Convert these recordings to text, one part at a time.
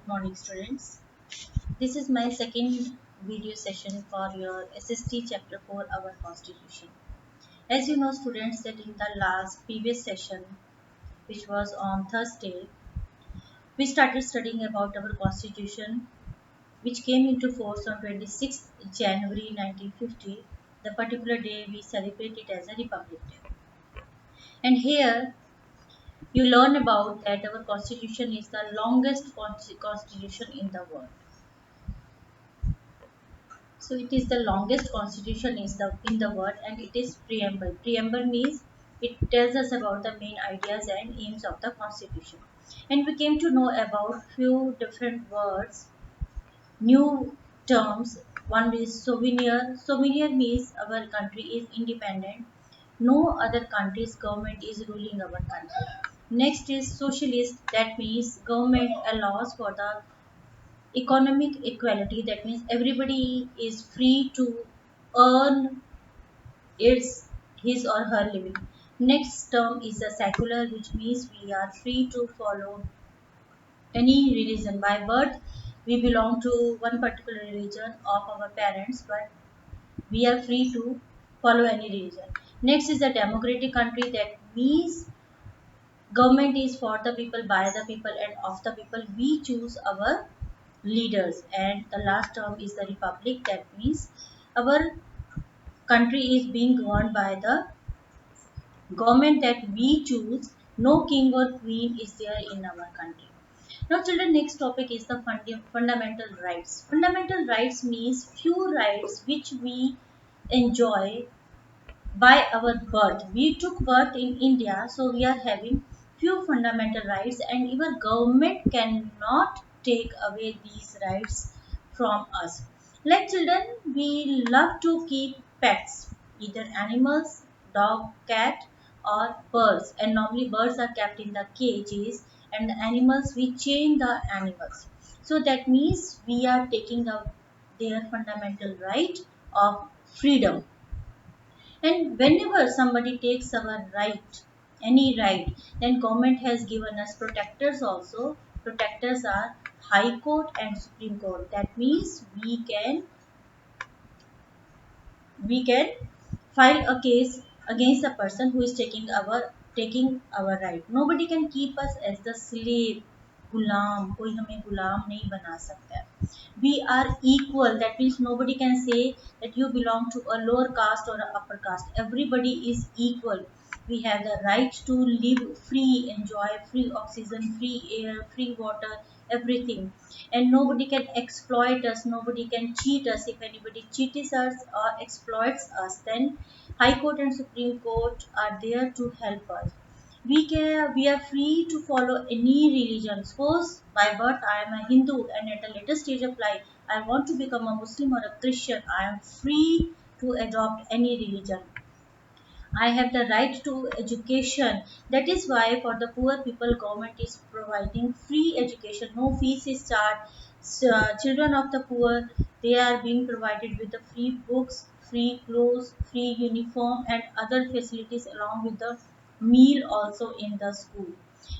morning, students. This is my second video session for your SST chapter 4, our constitution. As you know, students, that in the last previous session, which was on Thursday, we started studying about our constitution, which came into force on 26th January 1950, the particular day we celebrate it as a Republic Day. And here you learn about that our constitution is the longest constitution in the world. So it is the longest constitution is in the world, and it is preamble. Preamble means it tells us about the main ideas and aims of the constitution. And we came to know about few different words, new terms. One is souvenir. Souvenir means our country is independent. No other country's government is ruling our country. Next is socialist. That means government allows for the economic equality. That means everybody is free to earn its his or her living. Next term is the secular, which means we are free to follow any religion. By birth we belong to one particular religion of our parents, but we are free to follow any religion. Next is a democratic country. That means government is for the people, by the people, and of the people. We choose our leaders. And the last term is the republic. That means our country is being governed by the government that we choose. No king or queen is there in our country. Now children, next topic is the fundamental rights. Fundamental rights means few rights which we enjoy by our birth. We took birth in India, so we are having few fundamental rights, and even government cannot take away these rights from us. Like children, we love to keep pets, either animals, dog, cat, or birds. And normally birds are kept in the cages, and the animals, we chain the animals. So that means we are taking out their fundamental right of freedom. And whenever somebody takes our right, any right, then government has given us protectors also. Protectors are High Court and Supreme Court. That means we can file a case against the person who is taking our right. Nobody can keep us as the slave, गुलाम. कोई हमें गुलाम नहीं बना सकता है. We are equal. That means nobody can say that you belong to a lower caste or a upper caste. Everybody is equal. We have the right to live free, enjoy free oxygen, free air, free water, everything. And nobody can exploit us, nobody can cheat us. If anybody cheats us or exploits us, then High Court and Supreme Court are there to help us. We are free to follow any religion. Suppose by birth I am a Hindu, and at a later stage of life I want to become a Muslim or a Christian, I am free to adopt any religion. I have the right to education. That is why for the poor people, government is providing free education. No fees is charged. Children of the poor, they are being provided with the free books, free clothes, free uniform, and other facilities along with the meal also in the school.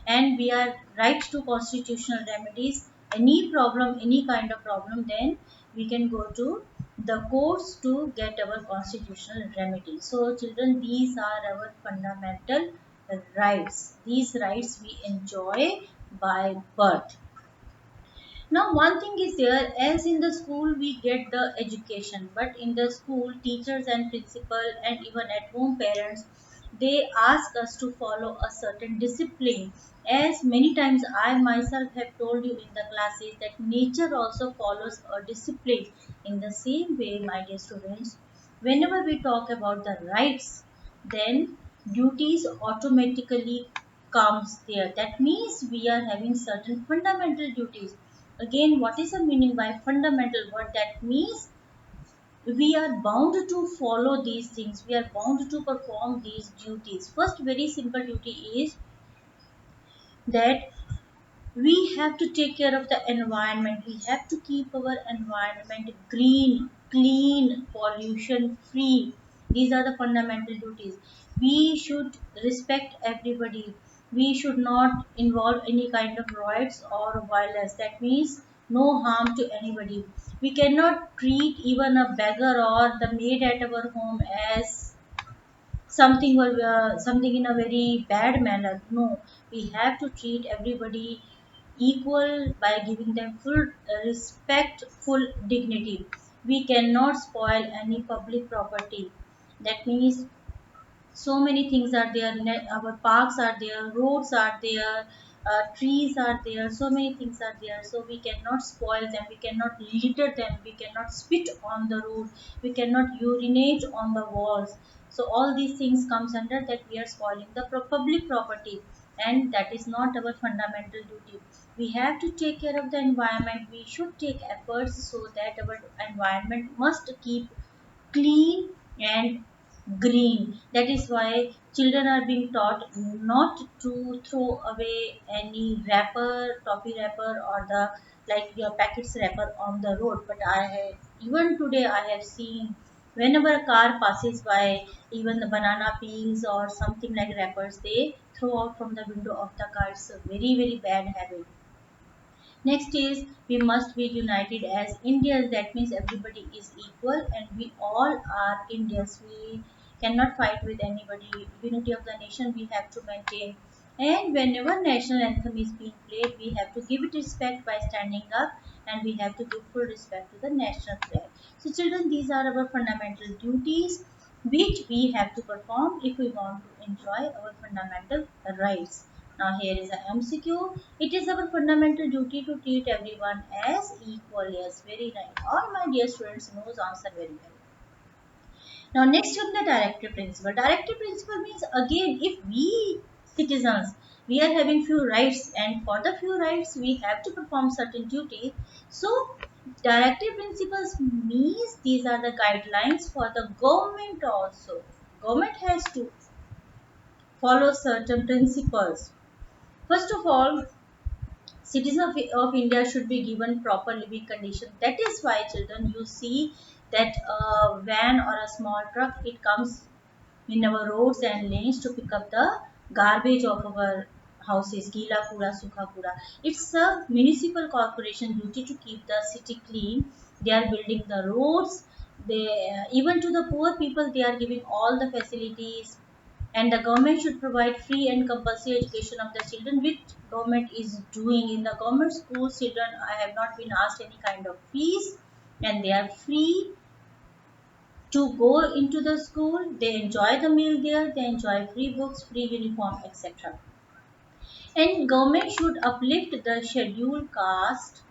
And we are right to constitutional remedies. Any problem, any kind of problem, then we can go to the courts to get our constitutional remedy. So children, these are our fundamental rights. These rights we enjoy by birth. Now one thing is there, as in the school we get the education, but in the school teachers and principal and even at home parents, they ask us to follow a certain discipline. As many times I myself have told you in the classes that nature also follows a discipline. In the same way, my dear students, whenever we talk about the rights, then duties automatically comes there. That means we are having certain fundamental duties. Again, what is the meaning by fundamental? What that means, we are bound to follow these things. We are bound to perform these duties. First, very simple duty is that we have to take care of the environment. We have to keep our environment green, clean, pollution free. These are the fundamental duties. We should respect everybody. We should not involve any kind of riots or violence. That means no harm to anybody. We cannot treat even a beggar or the maid at our home as something in a very bad manner. No, we have to treat everybody equal by giving them full respect, full dignity. We cannot spoil any public property. That means so many things are there. Our parks are there, roads are there, trees are there, so many things are there. So we cannot spoil them, we cannot litter them, we cannot spit on the road, we cannot urinate on the walls. So all these things comes under that we are spoiling the public property, and that is not our fundamental duty. We have to take care of the environment. We should take efforts so that our environment must keep clean and green. That is why children are being taught not to throw away any wrapper, toffee wrapper, or the like your packets wrapper on the road. But I have, even today I have seen whenever a car passes by, even the banana peels or something like wrappers, they throw out from the window of the car. It's a very bad habit. Next is we must be united as Indians. That means everybody is equal and we all are Indians. We cannot fight with anybody. Unity of the nation we have to maintain. And whenever national anthem is being played, we have to give it respect by standing up, and we have to give full respect to the national flag. So children, these are our fundamental duties which we have to perform if we want to enjoy our fundamental rights. Now here is a MCQ. It is our fundamental duty to treat everyone as equal. Yes, very right. All my dear students knows answer very well. Now next one, the directive principle. Directive principle means again if we citizens we are having few rights, and for the few rights we have to perform certain duty. So directive principles means these are the guidelines for the government also. Government has to follow certain principles. First of all, citizens of India should be given proper living conditions. That is why children, you see that a van or a small truck, it comes in our roads and lanes to pick up the garbage of our houses, gila kura, sukha kura. It's a municipal corporation duty to keep the city clean. They are building the roads. They even to the poor people they are giving all the facilities, and the government should provide free and compulsory education of the children, which government is doing. In the government schools, children I have not been asked any kind of fees, and they are free to go into the school. They enjoy the meal there, they enjoy free books, free uniform, etc. And government should uplift the scheduled caste,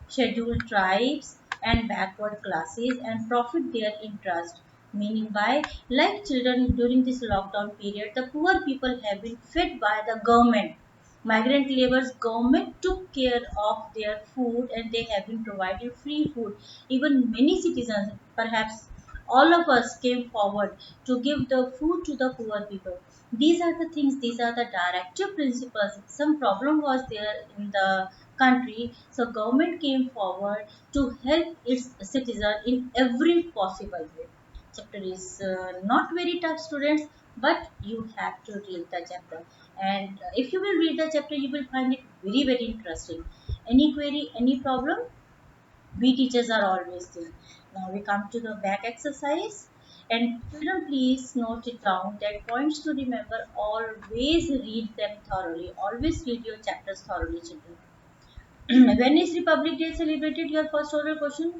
scheduled tribes, and backward classes and profit their interest. Meaning by, like children during this lockdown period, the poor people have been fed by the government. Migrant laborers, government took care of their food and they have been provided free food. Even many citizens, perhaps all of us, came forward to give the food to the poor people. These are the things, these are the directive principles. Some problem was there in the country, so government came forward to help its citizen in every possible way. Chapter is not very tough, students, but you have to read the chapter, and if you will read the chapter you will find it very interesting. Any query, any problem, we teachers are always there. Now we come to the back exercise, and children please note it down that points to remember: always read them thoroughly, always read your chapters thoroughly, children. When is Republic Day celebrated? Your first order question.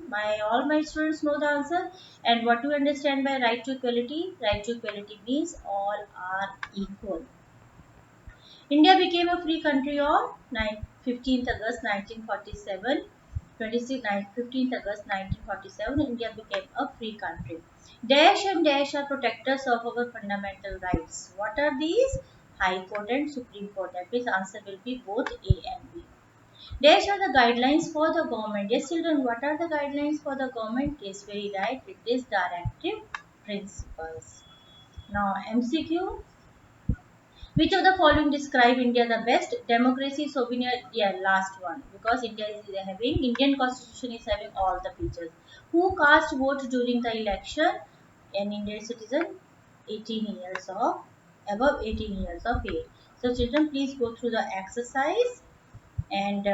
All my students know the answer. And what do you understand by right to equality? Right to equality means all are equal. India became a free country on 15th August 1947. 15th August 1947, India became a free country. Dash and dash are protectors of our fundamental rights. What are these? High Court and Supreme Court. That means answer will be both A and B. Dash are the guidelines for the government. Yes, children, what are the guidelines for the government? Yes, very right. It is directive principles. Now, MCQ. Which of the following describe India the best? Democracy, souvenir, yeah, last one. Because India is having, Indian constitution is having all the features. Who cast vote during the election? An Indian citizen, 18 years of, above 18 years of age. So children, please go through the exercise and